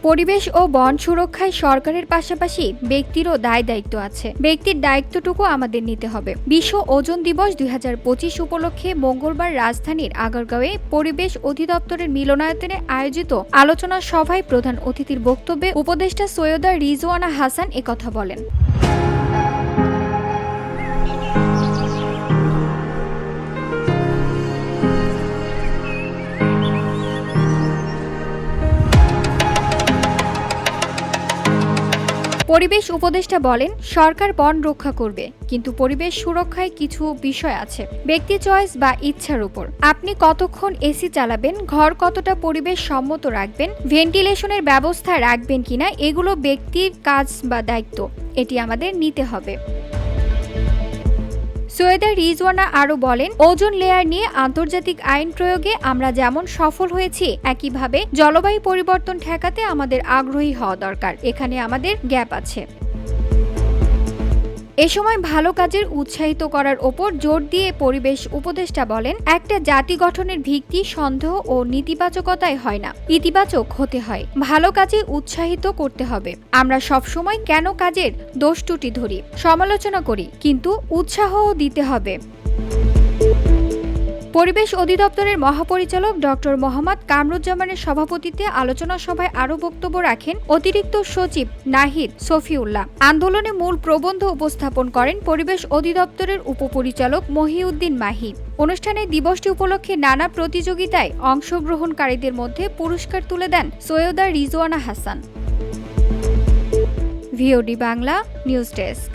পরিবেশ ও বন সুরক্ষায় সরকারের পাশাপাশি ব্যক্তিরও দায়িত্ব আছে। ব্যক্তির দায়িত্বটুকু আমাদের নিতে হবে। বিশ্ব ওজোন দিবস ২০২৫ উপলক্ষে মঙ্গলবার রাজধানীর আগারগাঁওয়ে পরিবেশ অধিদপ্তরের মিলনায়তনে আয়োজিত আলোচনা সভায় প্রধান অতিথির বক্তব্যে উপদেষ্টা সৈয়দা রিজওয়ানা হাসান একথা বলেন। পরিবেশ উপদেষ্টা বলেন, সরকার বন রক্ষা করবে, কিন্তু পরিবেশ সুরক্ষায় কিছু বিষয় আছে ব্যক্তি চয়েস বা ইচ্ছার উপর। আপনি কতক্ষণ এসি চালাবেন, ঘর কতটা পরিবেশ সম্মত রাখবেন, ভেন্টিলেশনের ব্যবস্থা রাখবেন কিনা, এগুলো ব্যক্তির কাজ বা দায়িত্ব। এটি আমাদের নিতে হবে। সৈয়দা রিজওয়ানা আরও বলেন, ওজোন লেয়ার নিয়ে আন্তর্জাতিক আইন প্রয়োগে আমরা যেমন সফল হয়েছি, একইভাবে জলবায়ু পরিবর্তন ঠেকাতে আমাদের আগ্রহী হওয়া দরকার। এখানে আমাদের গ্যাপ আছে। এ সময় ভালো কাজের উৎসাহিত করার ওপর জোর দিয়ে পরিবেশ উপদেষ্টা বলেন, একটা জাতি গঠনের ভিত্তি সন্দেহ ও নেতিবাচকতায় হয় না, ইতিবাচক হতে হয়। ভালো কাজে উৎসাহিত করতে হবে। আমরা সবসময় কেন কাজের দোষ ত্রুটি ধরি, সমালোচনা করি, কিন্তু উৎসাহও দিতে হবে। পরিবেশ অধিদপ্তরের মহাপরিচালক ডক্টর মোহাম্মদ কামরুজ্জামানের সভাপতিত্বে আলোচনা সভায় আরও বক্তব্য রাখেন অতিরিক্ত সচিব নাহিদ শফিউল্লাহ। আন্দোলনে মূল প্রবন্ধ উপস্থাপন করেন পরিবেশ অধিদপ্তরের উপপরিচালক মহিউদ্দিন মাহি। অনুষ্ঠানে দিবসটি উপলক্ষে নানা প্রতিযোগিতায় অংশগ্রহণকারীদের মধ্যে পুরস্কার তুলে দেন Syeda Rizwana Hasan. VOD Bangla news desk.